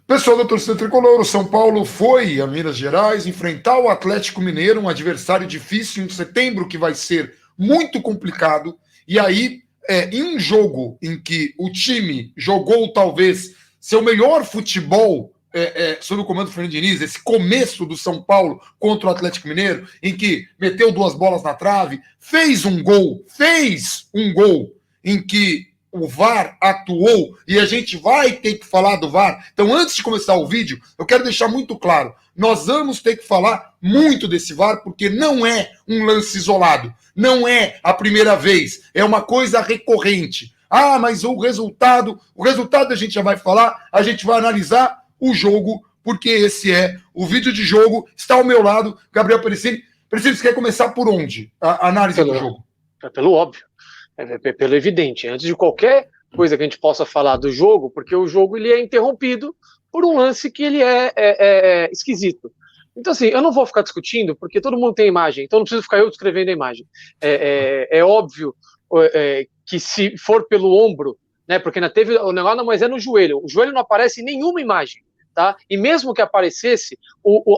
Pessoal da torcida tricolor, o São Paulo foi a Minas Gerais enfrentar o Atlético Mineiro, um adversário difícil em setembro que vai ser muito complicado. E aí, em um jogo em que o time jogou talvez seu melhor futebol sob o comando do Fernando Diniz, esse começo do São Paulo contra o Atlético Mineiro, em que meteu 2 bolas na trave, fez um gol em que o VAR atuou, e a gente vai ter que falar do VAR. Então, antes de começar o vídeo, eu quero deixar muito claro, nós vamos ter que falar muito desse VAR, porque não é um lance isolado, não é a primeira vez, é uma coisa recorrente. Ah, mas o resultado a gente já vai falar, a gente vai analisar o jogo, porque esse é o vídeo de jogo, está ao meu lado, Gabriel Pericini. Pericini, você quer começar por onde? A análise do jogo? Pelo óbvio. Pelo evidente, antes de qualquer coisa que a gente possa falar do jogo, porque o jogo ele é interrompido por um lance que ele é esquisito. Então, assim, eu não vou ficar discutindo, porque todo mundo tem imagem, então não preciso ficar eu descrevendo a imagem. É óbvio que se for pelo ombro, né, porque teve o negócio, mas é no joelho. O joelho não aparece em nenhuma imagem. Tá? E mesmo que aparecesse,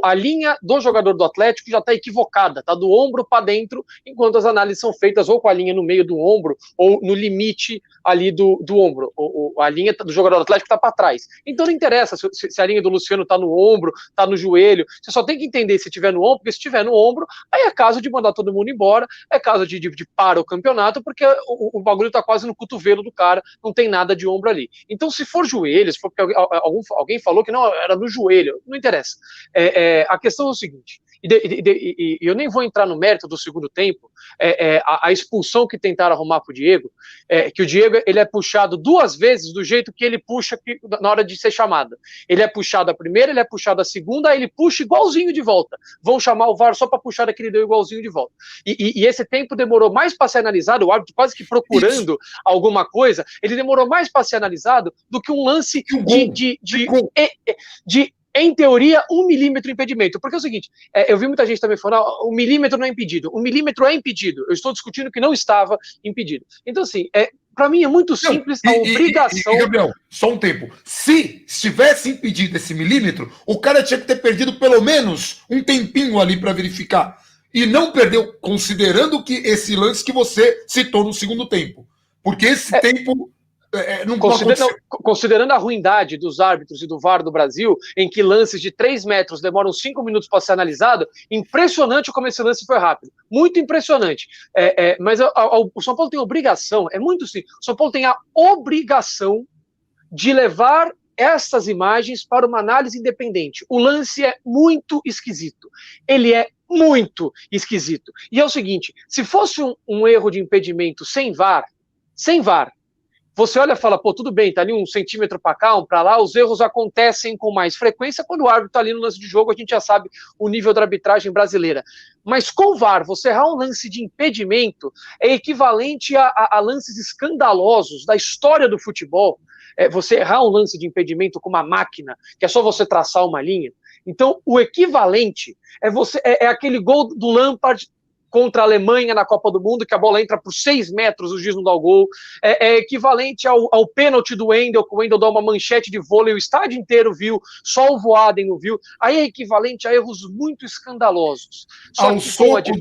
a linha do jogador do Atlético já está equivocada, está do ombro para dentro, enquanto as análises são feitas ou com a linha no meio do ombro ou no limite ali do ombro. A linha do jogador do Atlético está para trás. Então não interessa se a linha do Luciano está no ombro, está no joelho, você só tem que entender se estiver no ombro, porque se estiver no ombro, aí é caso de mandar todo mundo embora, é caso de parar o campeonato, porque o bagulho está quase no cotovelo do cara, não tem nada de ombro ali. Então se for joelho, se for porque alguém falou que não, era no joelho, não interessa. A questão é o seguinte, e eu nem vou entrar no mérito do segundo tempo, a expulsão que tentaram arrumar para o Diego, que o Diego ele é puxado 2 vezes do jeito que ele puxa na hora de ser chamado. Ele é puxado a primeira, ele é puxado a segunda, aí ele puxa igualzinho de volta. Vão chamar o VAR só para puxar aquele deu igualzinho de volta. E esse tempo demorou mais para ser analisado, o árbitro quase que procurando alguma coisa, ele demorou mais para ser analisado do que um lance de em teoria, 1 milímetro impedimento. Porque é o seguinte, eu vi muita gente também falando, o milímetro não é impedido. O milímetro é impedido. Eu estou discutindo que não estava impedido. Então, assim, para mim é muito simples a obrigação... Gabriel, só um tempo. Se estivesse impedido esse milímetro, o cara tinha que ter perdido pelo menos um tempinho ali para verificar. E não perdeu, considerando que esse lance que você citou no segundo tempo. Porque esse tempo... Considerando a ruindade dos árbitros e do VAR do Brasil, em que lances de 3 metros demoram 5 minutos para ser analisado, impressionante como esse lance foi rápido. Muito impressionante. Mas o São Paulo tem obrigação, é muito simples, o São Paulo tem a obrigação de levar essas imagens para uma análise independente. O lance é muito esquisito. Ele é muito esquisito. E é o seguinte, se fosse um erro de impedimento sem VAR, você olha e fala, pô, tudo bem, tá ali 1 centímetro para cá, 1 para lá, os erros acontecem com mais frequência quando o árbitro tá ali no lance de jogo, a gente já sabe o nível da arbitragem brasileira. Mas com o VAR, você errar um lance de impedimento é equivalente a lances escandalosos da história do futebol. Você errar um lance de impedimento com uma máquina, que é só você traçar uma linha. Então, o equivalente é aquele gol do Lampard contra a Alemanha na Copa do Mundo, que a bola entra por 6 metros, o juiz não dá o gol. É equivalente ao pênalti do Wendel, que o Wendel dá uma manchete de vôlei, o estádio inteiro viu, só o Voaden não viu. Aí é equivalente a erros muito escandalosos. Só ao soco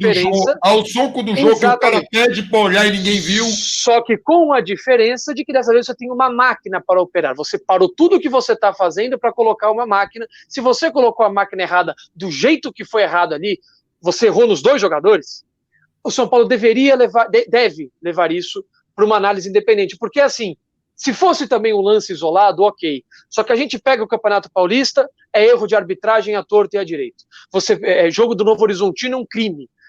do jogo, que o cara pede para olhar e ninguém viu. Só que com a diferença de que dessa vez você tem uma máquina para operar. Você parou tudo o que você está fazendo para colocar uma máquina. Se você colocou a máquina errada do jeito que foi errado ali, você errou nos 2 jogadores, o São Paulo deve levar isso para uma análise independente, porque assim, se fosse também um lance isolado, ok, só que a gente pega o Campeonato Paulista, é erro de arbitragem à torta e à direita. Jogo do Novo Horizontino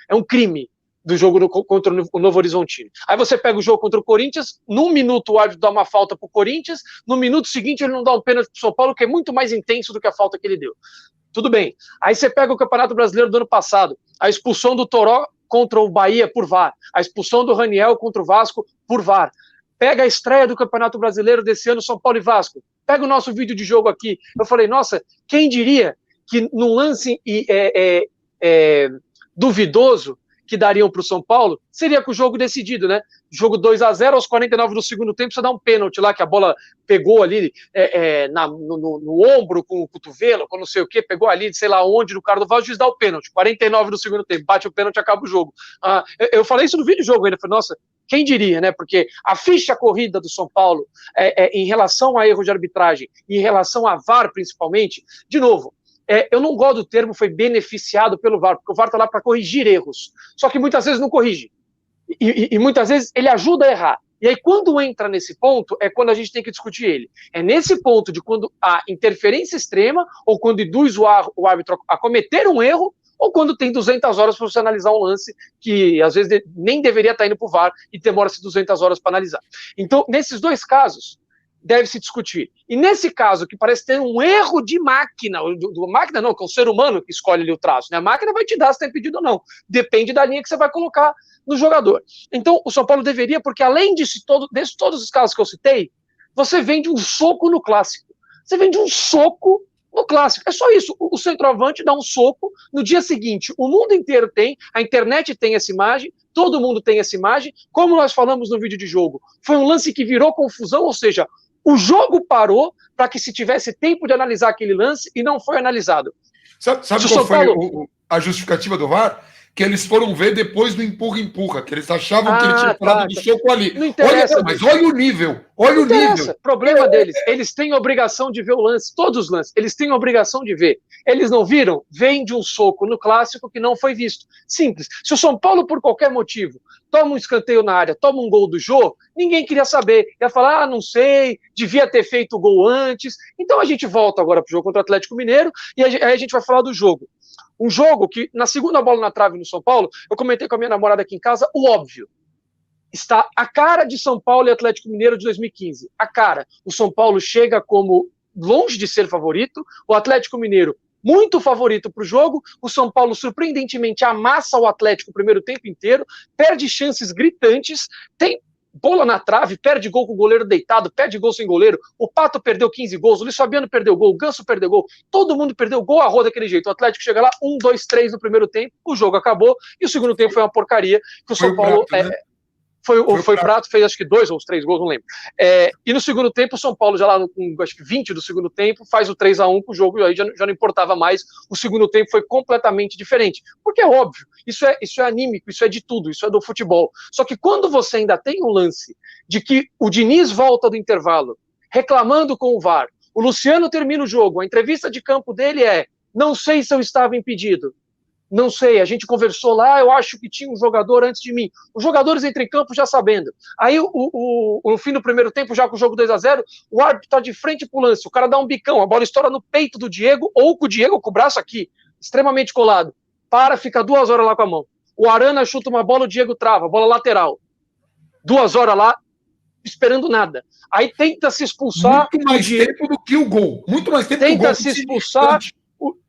é um crime do jogo contra o Novo Horizontino. Aí você pega o jogo contra o Corinthians, num minuto o árbitro dá uma falta pro Corinthians, no minuto seguinte ele não dá um pênalti pro São Paulo, que é muito mais intenso do que a falta que ele deu. Tudo bem. Aí você pega o Campeonato Brasileiro do ano passado, a expulsão do Toró contra o Bahia por VAR, a expulsão do Raniel contra o Vasco por VAR. Pega a estreia do Campeonato Brasileiro desse ano, São Paulo e Vasco. Pega o nosso vídeo de jogo aqui. Eu falei, nossa, quem diria que num lance duvidoso, que dariam para o São Paulo seria com o jogo decidido, né? Jogo 2-0, aos 49 do segundo tempo, você dá um pênalti lá, que a bola pegou ali no ombro, com o cotovelo, com não sei o que, pegou ali, sei lá onde, no Carnaval, o juiz dá o pênalti, 49 do segundo tempo, bate o pênalti, acaba o jogo. Eu falei isso no vídeo do jogo ainda, falei, nossa, quem diria, né? Porque a ficha corrida do São Paulo, em relação a erro de arbitragem, em relação a VAR principalmente, de novo, eu não gosto do termo foi beneficiado pelo VAR, porque o VAR está lá para corrigir erros, só que muitas vezes não corrige. E muitas vezes ele ajuda a errar. E aí, quando entra nesse ponto, é quando a gente tem que discutir ele. É nesse ponto de quando há interferência extrema, ou quando induz o árbitro a cometer um erro, ou quando tem 200 horas para você analisar um lance que, às vezes, nem deveria estar indo para o VAR e demora-se 200 horas para analisar. Então, nesses dois casos, deve-se discutir. E nesse caso, que parece ter um erro de máquina, máquina não, que é o ser humano que escolhe ali o traço, né? A máquina vai te dar se tem pedido ou não. Depende da linha que você vai colocar no jogador. Então, o São Paulo deveria, porque além desses todos os casos que eu citei, você vende um soco no clássico. Você vende um soco no clássico. É só isso. O centroavante dá um soco, no dia seguinte, o mundo inteiro tem, a internet tem essa imagem, todo mundo tem essa imagem. Como nós falamos no vídeo de jogo, foi um lance que virou confusão, ou seja, o jogo parou para que se tivesse tempo de analisar aquele lance e não foi analisado. Sabe qual foi a justificativa do VAR? Que eles foram ver depois do empurra-empurra, que eles achavam que ele tinha falado do soco ali. Não interessa. Mas olha o nível, olha o nível. Problema deles, eles têm a obrigação de ver o lance, todos os lances, eles têm a obrigação de ver. Eles não viram? Vem de um soco no clássico que não foi visto. Simples. Se o São Paulo, por qualquer motivo, toma um escanteio na área, toma um gol do Jô, ninguém queria saber. Ia falar, não sei, devia ter feito o gol antes. Então a gente volta agora para o jogo contra o Atlético Mineiro e aí a gente vai falar do jogo. Um jogo que, na segunda bola na trave no São Paulo, eu comentei com a minha namorada aqui em casa, o óbvio. Está a cara de São Paulo e Atlético Mineiro de 2015. A cara. O São Paulo chega como longe de ser favorito, o Atlético Mineiro muito favorito para o jogo, o São Paulo surpreendentemente amassa o Atlético o primeiro tempo inteiro, perde chances gritantes, tem bola na trave, perde gol com o goleiro deitado, perde gol sem goleiro, o Pato perdeu 15 gols, o Luiz Fabiano perdeu gol, o Ganso perdeu gol, todo mundo perdeu gol a roda daquele jeito. O Atlético chega lá, 1, 2, 3 no primeiro tempo, o jogo acabou, e o segundo tempo foi uma porcaria, que o São Paulo... Prato, né? Foi Prato, fez acho que 2 ou 3 gols, não lembro. E no segundo tempo, o São Paulo, já lá no acho que 20 do segundo tempo, faz o 3-1 com o jogo, e aí já não importava mais. O segundo tempo foi completamente diferente. Porque é óbvio, isso é anímico, isso é de tudo, isso é do futebol. Só que quando você ainda tem um lance de que o Diniz volta do intervalo, reclamando com o VAR, o Luciano termina o jogo, a entrevista de campo dele é: não sei se eu estava impedido. Não sei, a gente conversou lá, eu acho que tinha um jogador antes de mim. Os jogadores entram em campo já sabendo. Aí, no fim do primeiro tempo, já com o jogo 2-0, o árbitro está de frente pro lance, o cara dá um bicão, a bola estoura no peito do Diego, ou com o Diego com o braço aqui, extremamente colado. Fica 2 horas lá com a mão. O Arana chuta uma bola, o Diego trava, bola lateral. 2 horas lá, esperando nada. Aí tenta se expulsar... Muito mais tempo do que o gol. Muito mais tempo que o gol.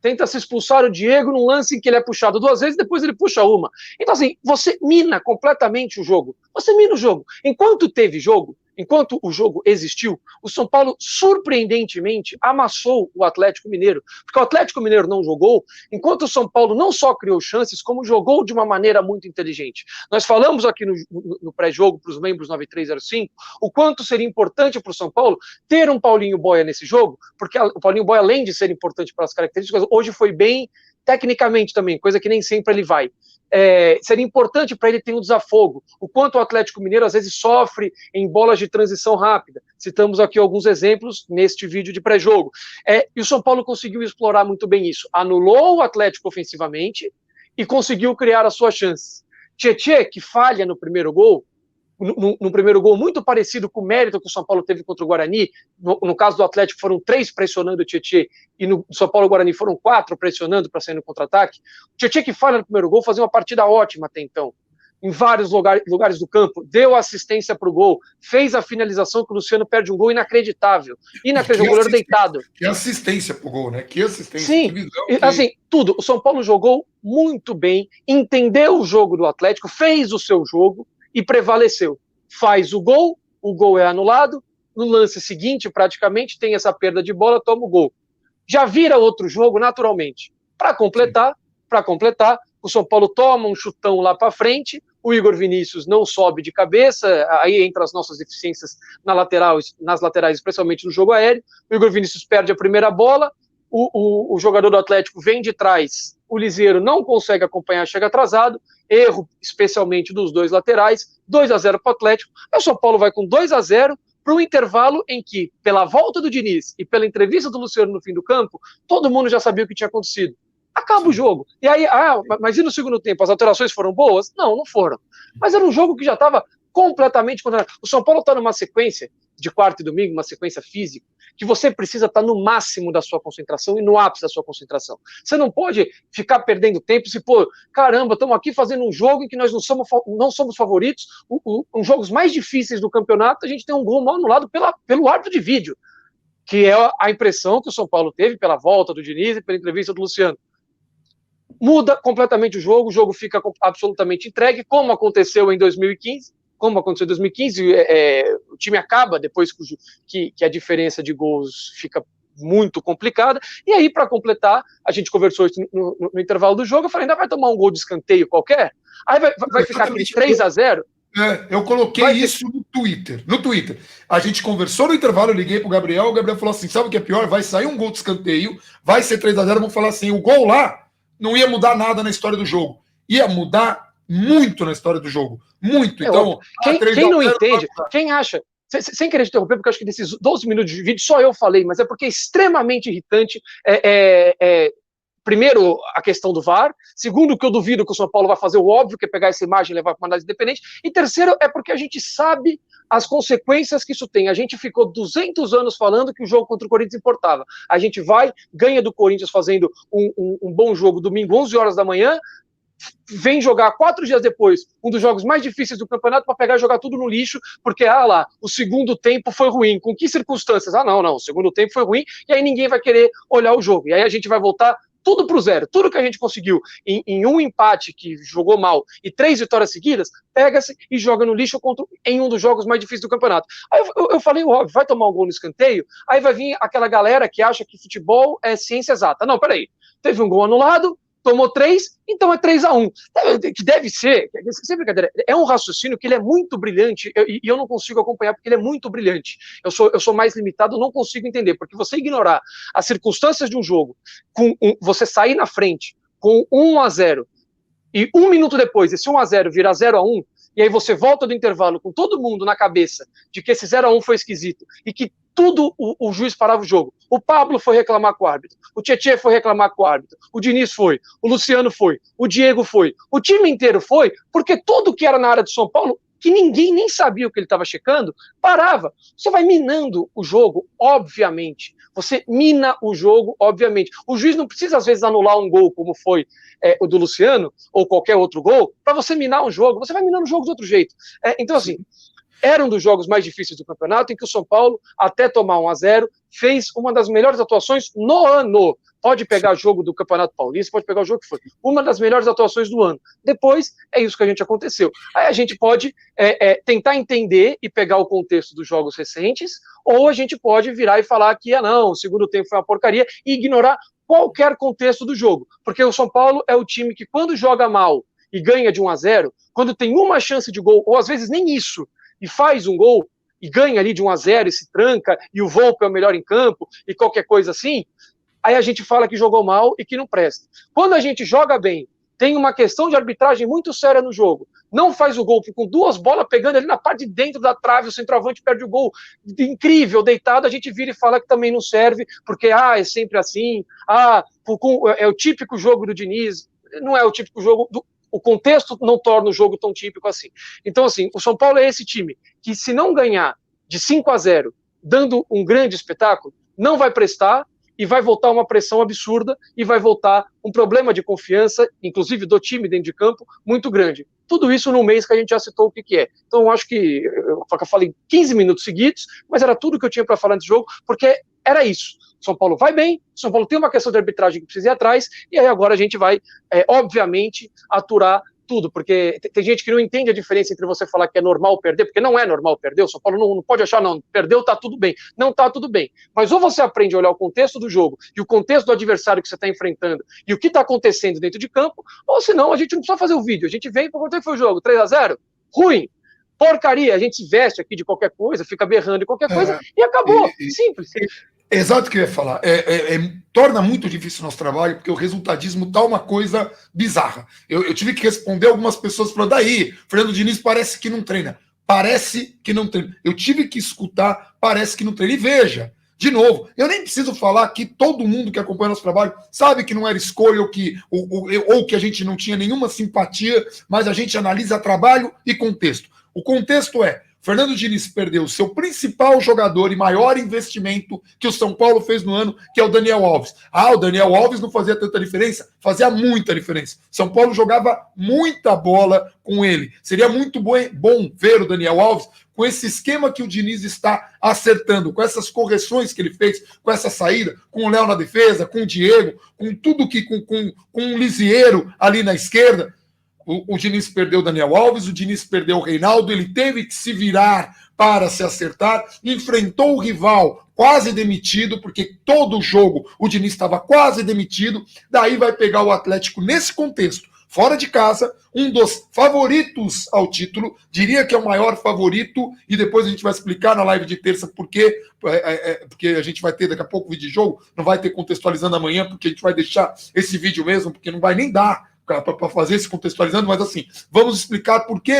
Tenta se expulsar o Diego num lance em que ele é puxado 2 vezes, depois ele puxa uma. Então, assim, você mina completamente o jogo. Você mina o jogo. Enquanto teve jogo, enquanto o jogo existiu, o São Paulo, surpreendentemente, amassou o Atlético Mineiro. Porque o Atlético Mineiro não jogou, enquanto o São Paulo não só criou chances, como jogou de uma maneira muito inteligente. Nós falamos aqui no pré-jogo, para os membros 9305, o quanto seria importante para o São Paulo ter um Paulinho Boia nesse jogo, porque o Paulinho Boia, além de ser importante pelas características, hoje foi bem tecnicamente também, coisa que nem sempre ele vai. Seria importante para ele ter um desafogo, o quanto o Atlético Mineiro às vezes sofre em bolas de transição rápida. Citamos aqui alguns exemplos neste vídeo de pré-jogo. E o São Paulo conseguiu explorar muito bem isso. Anulou o Atlético ofensivamente e conseguiu criar as suas chances. Tietê, que falha no primeiro gol, no primeiro gol muito parecido com o mérito que o São Paulo teve contra o Guarani. No caso do Atlético foram 3 pressionando o Tietê, e no São Paulo e Guarani foram 4 pressionando para sair no contra-ataque. O Tietê, que falha no primeiro gol, fazia uma partida ótima até então, em vários lugares do campo, deu assistência para o gol, fez a finalização que o Luciano perde um gol inacreditável. O goleiro deitado. Que assistência pro gol, né? Que assistência. Sim, assim, tudo. O São Paulo jogou muito bem, entendeu o jogo do Atlético, fez o seu jogo, e prevaleceu. Faz o gol é anulado, no lance seguinte, praticamente, tem essa perda de bola, toma o gol. Já vira outro jogo naturalmente. Para completar, o São Paulo toma um chutão lá para frente, o Igor Vinícius não sobe de cabeça, aí entra as nossas deficiências nas laterais, especialmente no jogo aéreo, o Igor Vinícius perde a primeira bola, o jogador do Atlético vem de trás, o Liseiro não consegue acompanhar, chega atrasado, erro especialmente dos dois laterais, 2-0 para o Atlético, aí o São Paulo vai com 2-0 para um intervalo em que, pela volta do Diniz e pela entrevista do Luciano no fim do campo, todo mundo já sabia o que tinha acontecido. Acaba o jogo. E aí, mas e no segundo tempo? As alterações foram boas? Não, não foram. Mas era um jogo que já estava completamente condenado. O São Paulo está numa sequência de quarta e domingo, uma sequência física, que você precisa estar no máximo da sua concentração e no ápice da sua concentração. Você não pode ficar perdendo tempo se, caramba, estamos aqui fazendo um jogo em que nós não somos favoritos, os jogos mais difíceis do campeonato, a gente tem um gol mal anulado pelo árbitro de vídeo, que é a impressão que o São Paulo teve pela volta do Diniz e pela entrevista do Luciano. Muda completamente o jogo fica absolutamente entregue, como aconteceu em 2015, o time acaba depois que a diferença de gols fica muito complicada, e aí para completar, a gente conversou isso no intervalo do jogo, eu falei, ainda vai tomar um gol de escanteio qualquer? Aí vai ficar aquele 3-0? Eu coloquei isso no Twitter. A gente conversou no intervalo, eu liguei pro Gabriel, o Gabriel falou assim, sabe o que é pior? Vai sair um gol de escanteio, vai ser 3-0, vamos falar assim, o gol lá não ia mudar nada na história do jogo. Ia mudar muito na história do jogo. Muito. Então, quem não entende, quem acha, sem querer te interromper, porque eu acho que desses 12 minutos de vídeo só eu falei, mas é porque é extremamente irritante. Primeiro, a questão do VAR. Segundo, que eu duvido que o São Paulo vai fazer o óbvio, que é pegar essa imagem e levar para uma análise independente. E terceiro, é porque a gente sabe as consequências que isso tem. A gente ficou 200 anos falando que o jogo contra o Corinthians importava. A gente vai, ganha do Corinthians fazendo um bom jogo domingo, 11 horas da manhã, vem jogar 4 dias depois um dos jogos mais difíceis do campeonato para pegar e jogar tudo no lixo, porque, o segundo tempo foi ruim. Com que circunstâncias? Não, o segundo tempo foi ruim, e aí ninguém vai querer olhar o jogo. E aí a gente vai voltar tudo pro zero. Tudo que a gente conseguiu em um empate que jogou mal e 3 vitórias seguidas, pega-se e joga no lixo em um dos jogos mais difíceis do campeonato. Aí eu falei, óbvio, vai tomar um gol no escanteio, aí vai vir aquela galera que acha que futebol é ciência exata. Não, peraí, teve um gol anulado, tomou 3, então é 3-1. Que deve ser, sem brincadeira, é um raciocínio que ele é muito brilhante, e eu não consigo acompanhar porque ele é muito brilhante. Eu sou mais limitado, não consigo entender, porque você ignorar as circunstâncias de um jogo, você sair na frente com 1-0, e 1 minuto depois esse 1-0 virar 0-1, e aí você volta do intervalo com todo mundo na cabeça de que esse 0-1 foi esquisito, e que tudo o juiz parava o jogo. O Pablo foi reclamar com o árbitro, o Tietê foi reclamar com o árbitro, o Diniz foi, o Luciano foi, o Diego foi, o time inteiro foi, porque tudo que era na área de São Paulo, que ninguém nem sabia o que ele estava checando, parava. Você vai minando o jogo, obviamente. Você mina o jogo, obviamente. O juiz não precisa, às vezes, anular um gol, como foi o do Luciano, ou qualquer outro gol, para você minar um jogo. Você vai minando o jogo de outro jeito. Então, assim, era um dos jogos mais difíceis do campeonato, em que o São Paulo, até tomar 1-0, fez uma das melhores atuações no ano. Pode pegar jogo do Campeonato Paulista, pode pegar o jogo que foi. Uma das melhores atuações do ano. Depois, é isso que a gente aconteceu. Aí a gente pode tentar entender e pegar o contexto dos jogos recentes, ou a gente pode virar e falar que, o segundo tempo foi uma porcaria, e ignorar qualquer contexto do jogo. Porque o São Paulo é o time que, quando joga mal e ganha de 1-0, quando tem uma chance de gol, ou às vezes nem isso, e faz um gol, e ganha ali de 1-0, e se tranca, e o Volpe é o melhor em campo, e qualquer coisa assim, aí a gente fala que jogou mal e que não presta. Quando a gente joga bem, tem uma questão de arbitragem muito séria no jogo, não faz o gol, com 2 bolas pegando ali na parte de dentro da trave, o centroavante perde o gol, incrível, deitado, a gente vira e fala que também não serve, porque, é sempre assim, é o típico jogo do Diniz, não é o típico jogo o contexto não torna o jogo tão típico assim. Então, assim, o São Paulo é esse time que, se não ganhar de 5-0, dando um grande espetáculo, não vai prestar e vai voltar uma pressão absurda e vai voltar um problema de confiança, inclusive do time dentro de campo, muito grande. Tudo isso num mês que a gente já citou o que é. Então, eu acho que eu falei 15 minutos seguidos, mas era tudo que eu tinha para falar desse jogo, porque era isso. São Paulo vai bem, São Paulo tem uma questão de arbitragem que precisa ir atrás, e aí agora a gente vai, obviamente, aturar tudo, porque tem gente que não entende a diferença entre você falar que é normal perder, porque não é normal perder, o São Paulo não pode achar, não, perdeu, tá tudo bem. Não tá tudo bem. Mas ou você aprende a olhar o contexto do jogo e o contexto do adversário que você está enfrentando e o que está acontecendo dentro de campo, ou senão a gente não precisa fazer o vídeo, a gente vem para quanto é que foi o jogo, 3-0? Ruim. Porcaria, a gente se veste aqui de qualquer coisa, fica berrando de qualquer coisa e acabou. Simples. Exato o que eu ia falar. Torna muito difícil o nosso trabalho, porque o resultadismo tá uma coisa bizarra. Eu tive que responder algumas pessoas falando, daí, Fernando Diniz parece que não treina. Parece que não treina. Eu tive que escutar, parece que não treina. E veja, de novo, eu nem preciso falar que todo mundo que acompanha nosso trabalho sabe que não era escolha ou que a gente não tinha nenhuma simpatia, mas a gente analisa trabalho e contexto. O contexto é, Fernando Diniz perdeu o seu principal jogador e maior investimento que o São Paulo fez no ano, que é o Daniel Alves. O Daniel Alves não fazia tanta diferença? Fazia muita diferença. São Paulo jogava muita bola com ele. Seria muito bom ver o Daniel Alves com esse esquema que o Diniz está acertando, com essas correções que ele fez, com essa saída, com o Léo na defesa, com o Diego, com tudo que com o Lisieiro ali na esquerda. O Diniz perdeu o Daniel Alves, o Diniz perdeu o Reinaldo, ele teve que se virar para se acertar, enfrentou o rival quase demitido, porque todo jogo o Diniz estava quase demitido, daí vai pegar o Atlético nesse contexto, fora de casa, um dos favoritos ao título, diria que é o maior favorito, e depois a gente vai explicar na live de terça porque a gente vai ter daqui a pouco vídeo de jogo, não vai ter contextualizando amanhã, porque a gente vai deixar esse vídeo mesmo, porque não vai nem dar para fazer esse contextualizando, mas assim, vamos explicar por que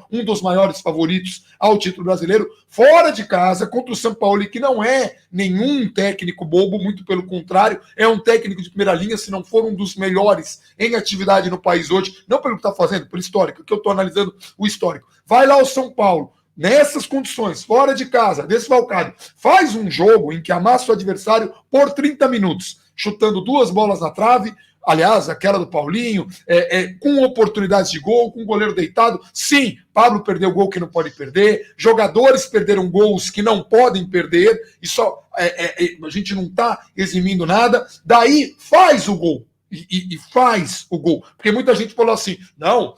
um dos maiores favoritos ao título brasileiro, fora de casa, contra o São Paulo, que não é nenhum técnico bobo, muito pelo contrário, é um técnico de primeira linha, se não for um dos melhores em atividade no país hoje, não pelo que está fazendo, pelo histórico, que eu estou analisando o histórico. Vai lá o São Paulo, nessas condições, fora de casa, desfalcado, faz um jogo em que amassa o adversário por 30 minutos, chutando 2 bolas na trave, aliás, aquela do Paulinho, com oportunidades de gol, com o goleiro deitado. Sim, Pablo perdeu gol que não pode perder, jogadores perderam gols que não podem perder, e só a gente não está eximindo nada. Daí faz o gol. E faz o gol. Porque muita gente falou assim, não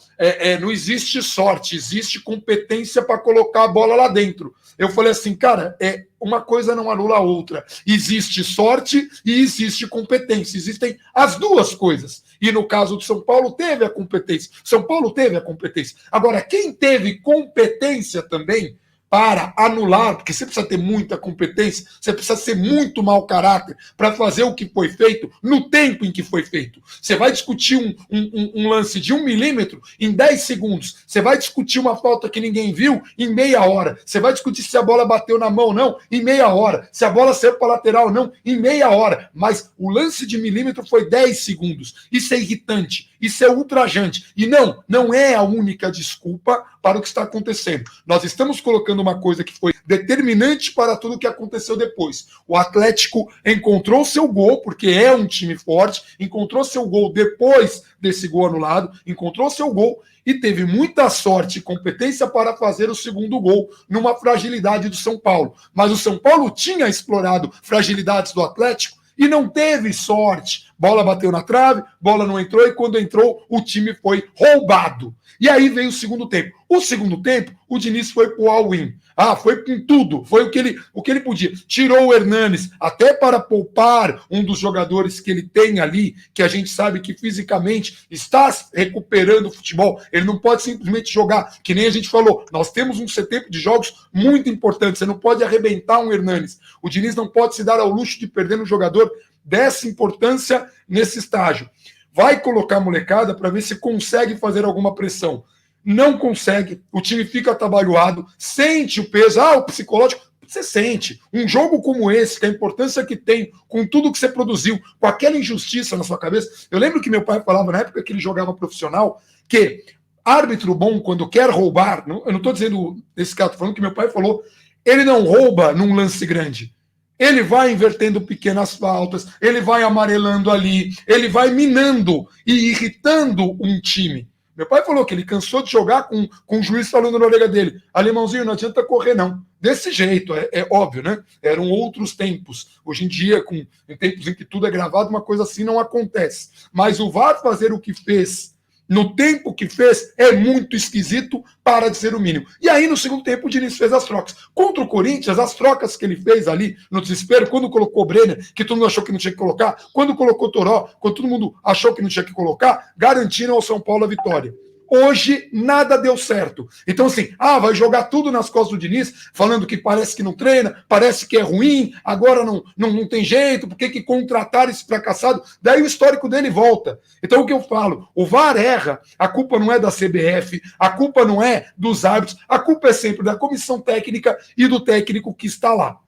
existe sorte, existe competência para colocar a bola lá dentro. Eu falei assim, cara, uma coisa não anula a outra. Existe sorte e existe competência. Existem as duas coisas. E no caso do São Paulo, teve a competência. São Paulo teve a competência. Agora, quem teve competência também para anular, porque você precisa ter muita competência, você precisa ser muito mau caráter para fazer o que foi feito no tempo em que foi feito. Você vai discutir um lance de 1 milímetro em 10 segundos. Você vai discutir uma falta que ninguém viu em meia hora. Você vai discutir se a bola bateu na mão ou não em meia hora. Se a bola saiu para a lateral ou não em meia hora. Mas o lance de milímetro foi 10 segundos. Isso é irritante. Isso é ultrajante. E não é a única desculpa para o que está acontecendo. Nós estamos colocando uma coisa que foi determinante para tudo o que aconteceu depois. O Atlético encontrou seu gol, porque é um time forte, encontrou seu gol depois desse gol anulado, encontrou seu gol e teve muita sorte e competência para fazer o segundo gol numa fragilidade do São Paulo. Mas o São Paulo tinha explorado fragilidades do Atlético e não teve sorte. Bola bateu na trave, bola não entrou, e quando entrou, o time foi roubado. E aí veio o segundo tempo. O segundo tempo, o Diniz foi pro all-in. Foi com tudo, foi o que ele podia. Tirou o Hernanes, até para poupar um dos jogadores que ele tem ali, que a gente sabe que fisicamente está recuperando o futebol. Ele não pode simplesmente jogar, que nem a gente falou. Nós temos um tempo de jogos muito importante. Você não pode arrebentar um Hernanes. O Diniz não pode se dar ao luxo de perder um jogador dessa importância nesse estágio. Vai colocar a molecada para ver se consegue fazer alguma pressão. Não consegue, o time fica atabalhoado, sente o peso, o psicológico, você sente. Um jogo como esse, que a importância que tem, com tudo que você produziu, com aquela injustiça na sua cabeça. Eu lembro que meu pai falava, na época que ele jogava profissional, que árbitro bom, quando quer roubar, eu não estou dizendo desse caso, estou falando que meu pai falou, ele não rouba num lance grande. Ele vai invertendo pequenas faltas, ele vai amarelando ali, ele vai minando e irritando um time. Meu pai falou que ele cansou de jogar com o juiz falando na orelha dele, alemãozinho, não adianta correr não. Desse jeito, é óbvio, né? Eram outros tempos. Hoje em dia, em tempos em que tudo é gravado, uma coisa assim não acontece. Mas o VAR fazer o que fez no tempo que fez, é muito esquisito, para de ser o mínimo. E aí, no segundo tempo, o Diniz fez as trocas. Contra o Corinthians, as trocas que ele fez ali, no desespero, quando colocou o Brenner, que todo mundo achou que não tinha que colocar, quando colocou o Toró, quando todo mundo achou que não tinha que colocar, garantiram ao São Paulo a vitória. Hoje, nada deu certo. Então, assim, vai jogar tudo nas costas do Diniz, falando que parece que não treina, parece que é ruim, agora não tem jeito, por que contratar esse fracassado? Daí o histórico dele volta. Então, o que eu falo? O VAR erra, a culpa não é da CBF, a culpa não é dos árbitros, a culpa é sempre da comissão técnica e do técnico que está lá.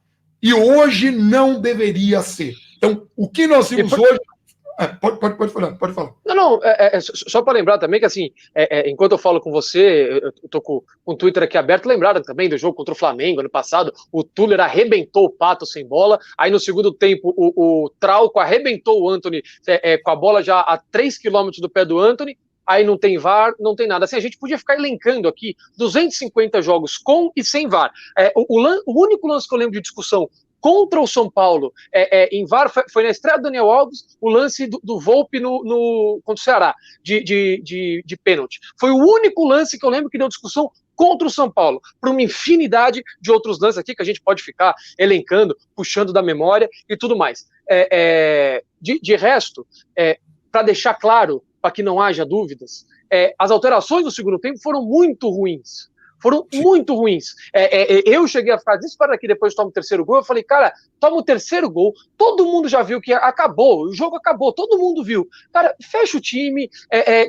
E hoje não deveria ser. Então, o que nós vimos hoje... Pode falar. Não, só para lembrar também que, assim, enquanto eu falo com você, eu tô com o Twitter aqui aberto, lembraram também do jogo contra o Flamengo ano passado, o Tuller arrebentou o Pato sem bola, aí no segundo tempo o Trauco arrebentou o Antony com a bola já a 3 km do pé do Antony, aí não tem VAR, não tem nada. Assim, a gente podia ficar elencando aqui 250 jogos com e sem VAR. O único lance que eu lembro de discussão contra o São Paulo em VAR foi na estreia do Daniel Alves, o lance do Volpi contra o Ceará, de pênalti. Foi o único lance que eu lembro que deu discussão contra o São Paulo, para uma infinidade de outros lances aqui que a gente pode ficar elencando, puxando da memória e tudo mais. De resto, para deixar claro, para que não haja dúvidas, as alterações do segundo tempo foram muito ruins. Foram muito ruins. Eu cheguei a ficar desesperado aqui depois de tomar o terceiro gol. Eu falei, cara, toma o terceiro gol. Todo mundo já viu que acabou. O jogo acabou. Todo mundo viu. Cara, fecha o time,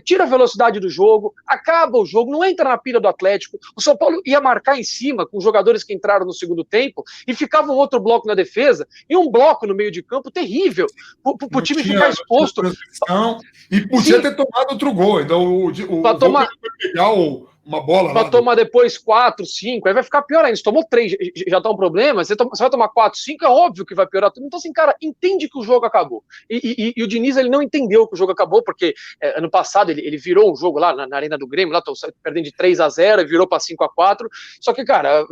tira a velocidade do jogo, acaba o jogo, não entra na pilha do Atlético. O São Paulo ia marcar em cima com os jogadores que entraram no segundo tempo e ficava um outro bloco na defesa e um bloco no meio de campo terrível. Pro time ficar exposto. E podia ter tomado outro gol. Então o tomar... pegar uma bola para tomar depois 4, 5, aí vai ficar pior ainda. Se tomou 3, já tá um problema. Você vai tomar 4, 5, é óbvio que vai piorar tudo. Então, assim, cara, entende que o jogo acabou. E o Diniz, ele não entendeu que o jogo acabou, porque ano passado ele virou um jogo lá na Arena do Grêmio, lá perdendo de 3-0 e virou para 5-4. Só que, cara,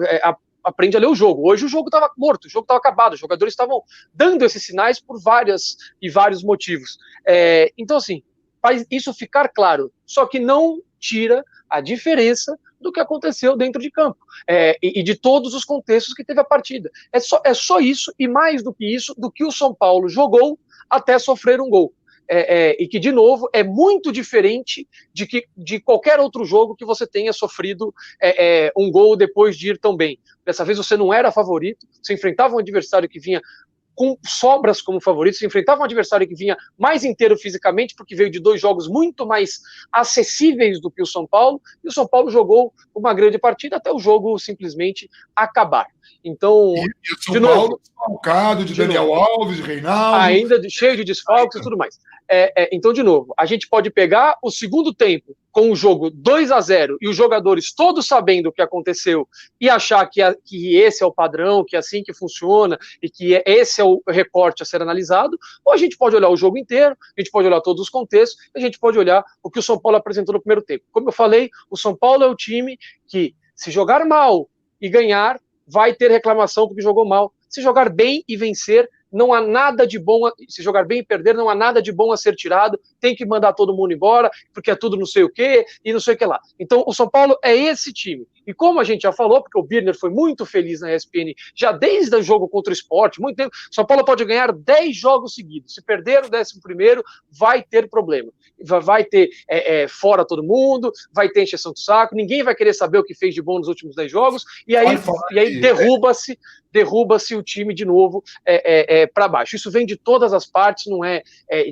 aprende a ler o jogo. Hoje o jogo estava morto, o jogo estava acabado. Os jogadores estavam dando esses sinais por vários motivos. Então, assim, faz isso ficar claro. Só que não tira a diferença do que aconteceu dentro de campo e de todos os contextos que teve a partida. É só isso, e mais do que isso, do que o São Paulo jogou até sofrer um gol. E que, de novo, é muito diferente de qualquer outro jogo que você tenha sofrido um gol depois de ir tão bem. Dessa vez você não era favorito, você enfrentava um adversário que vinha com sobras como favorito, se enfrentava um adversário que vinha mais inteiro fisicamente, porque veio de 2 jogos muito mais acessíveis do que o São Paulo, e o São Paulo jogou uma grande partida até o jogo simplesmente acabar. Então, e o São Paulo desfalcado de Daniel Alves, de Reinaldo. Ainda cheio de desfalques e tudo mais. Então, de novo, a gente pode pegar o segundo tempo com o jogo 2-0 e os jogadores todos sabendo o que aconteceu e achar que esse é o padrão, que é assim que funciona e que esse é o recorte a ser analisado, ou a gente pode olhar o jogo inteiro, a gente pode olhar todos os contextos, a gente pode olhar o que o São Paulo apresentou no primeiro tempo. Como eu falei, o São Paulo é o time que, se jogar mal e ganhar, vai ter reclamação porque jogou mal. Se jogar bem e vencer, não há nada de bom, se jogar bem e perder, não há nada de bom a ser tirado, tem que mandar todo mundo embora, porque é tudo não sei o quê, e não sei o que lá. Então, o São Paulo é esse time. E como a gente já falou, porque o Birner foi muito feliz na ESPN, já desde o jogo contra o Sport, muito tempo, São Paulo pode ganhar 10 jogos seguidos. Se perder o 11º, vai ter problema. Vai ter fora todo mundo, vai ter encheção de saco, ninguém vai querer saber o que fez de bom nos últimos 10 jogos, e aí derruba-se o time de novo para baixo. Isso vem de todas as partes, não é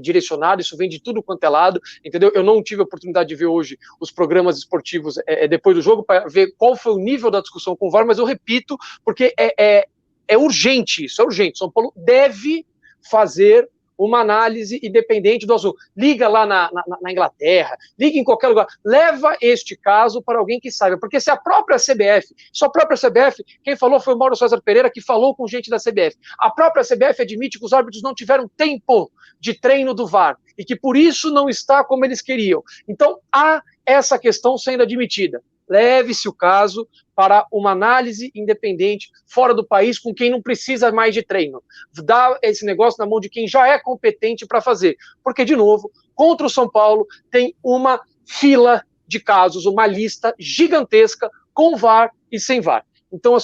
direcionado, isso vem de tudo quanto é lado, entendeu? Eu não tive a oportunidade de ver hoje os programas esportivos depois do jogo para ver qual foi o nível da discussão com o VAR, mas eu repito, porque é urgente isso, é urgente. São Paulo deve fazer uma análise independente do azul. Liga lá na Inglaterra, liga em qualquer lugar, leva este caso para alguém que saiba, porque se a própria CBF, quem falou foi o Mauro César Pereira, que falou com gente da CBF, a própria CBF admite que os árbitros não tiveram tempo de treino do VAR, e que por isso não está como eles queriam. Então, há essa questão sendo admitida. Leve-se o caso para uma análise independente, fora do país, com quem não precisa mais de treino. Dá esse negócio na mão de quem já é competente para fazer. Porque, de novo, contra o São Paulo, tem uma fila de casos, uma lista gigantesca com VAR e sem VAR. Então é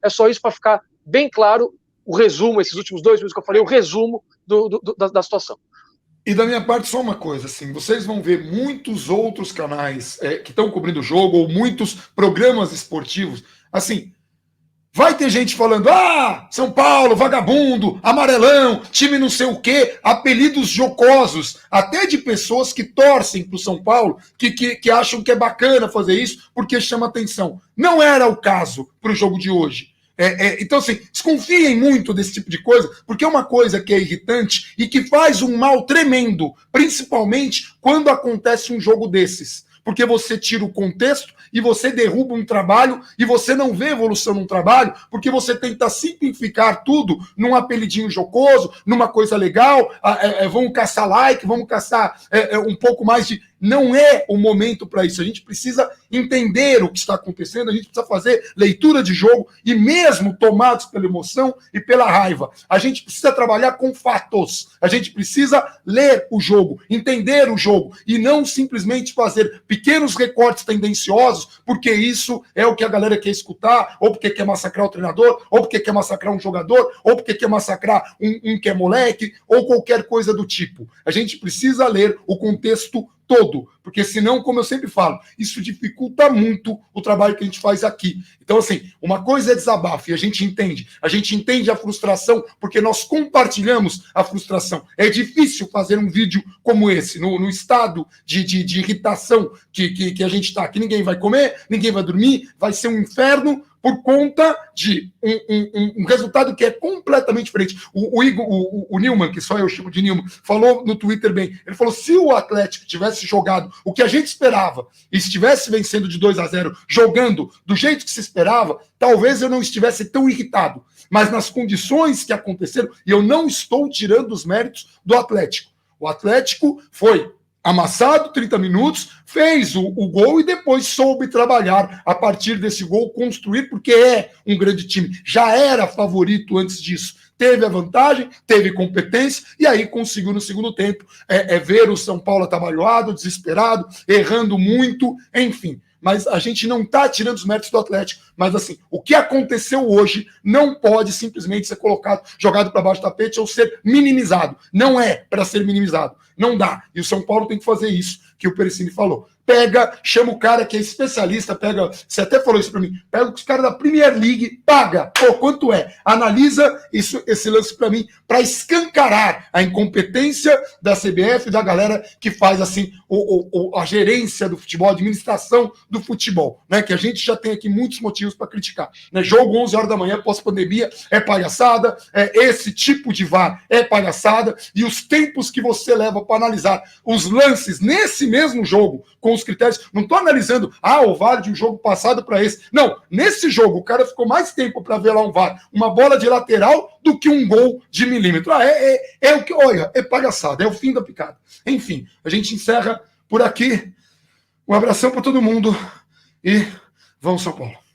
só isso para ficar bem claro o resumo, esses últimos 2 minutos que eu falei, o resumo da situação. E da minha parte, só uma coisa, assim, vocês vão ver muitos outros canais que estão cobrindo o jogo, ou muitos programas esportivos, assim, vai ter gente falando, São Paulo, vagabundo, amarelão, time não sei o quê, apelidos jocosos, até de pessoas que torcem pro São Paulo, que acham que é bacana fazer isso, porque chama atenção. Não era o caso pro jogo de hoje. Então, assim, desconfiem muito desse tipo de coisa, porque é uma coisa que é irritante e que faz um mal tremendo, principalmente quando acontece um jogo desses. Porque você tira o contexto e você derruba um trabalho e você não vê evolução num trabalho, porque você tenta simplificar tudo num apelidinho jocoso, numa coisa legal, vamos caçar like, vamos caçar um pouco mais de... Não é o momento para isso. A gente precisa entender o que está acontecendo, a gente precisa fazer leitura de jogo e mesmo tomados pela emoção e pela raiva, a gente precisa trabalhar com fatos. A gente precisa ler o jogo, entender o jogo e não simplesmente fazer pequenos recortes tendenciosos, porque isso é o que a galera quer escutar, ou porque quer massacrar o treinador, ou porque quer massacrar um jogador, ou porque quer massacrar um que é moleque, ou qualquer coisa do tipo. A gente precisa ler o contexto todo, porque senão, como eu sempre falo, isso dificulta muito o trabalho que a gente faz aqui. Então, assim, uma coisa é desabafo e a gente entende a frustração, porque nós compartilhamos a frustração. É difícil fazer um vídeo como esse, no estado de irritação que a gente está aqui. Ninguém vai comer, ninguém vai dormir, vai ser um inferno, por conta de um resultado que é completamente diferente. O Nilman, que só eu chamo de Nilman, falou no Twitter bem. Ele falou, se o Atlético tivesse jogado o que a gente esperava e estivesse vencendo de 2-0, jogando do jeito que se esperava, talvez eu não estivesse tão irritado. Mas nas condições que aconteceram, e eu não estou tirando os méritos do Atlético. O Atlético foi amassado 30 minutos, fez o gol e depois soube trabalhar a partir desse gol, construir, porque é um grande time. Já era favorito antes disso. Teve a vantagem, teve competência e aí conseguiu no segundo tempo ver o São Paulo atabalhoado, desesperado, errando muito, enfim. Mas a gente não está tirando os méritos do Atlético. Mas, assim, o que aconteceu hoje não pode simplesmente ser jogado para baixo do tapete ou ser minimizado. Não é para ser minimizado. Não dá. E o São Paulo tem que fazer isso que o Pericini falou. Chama o cara que é especialista, você até falou isso para mim, pega os caras da Premier League, paga, quanto é? Analisa esse lance para mim, para escancarar a incompetência da CBF, da galera que faz assim a gerência do futebol, a administração do futebol, né? Que a gente já tem aqui muitos motivos para criticar. Né? Jogo 11 horas da manhã, pós-pandemia, é palhaçada, esse tipo de VAR é palhaçada, e os tempos que você leva para analisar os lances nesse mesmo jogo, com os critérios, não estou analisando o VAR de um jogo passado para esse. Não, nesse jogo o cara ficou mais tempo para ver lá um VAR, uma bola de lateral, do que um gol de milímetro. O que, olha, é palhaçada, é o fim da picada. Enfim, a gente encerra por aqui. Um abração para todo mundo e vamos São Paulo.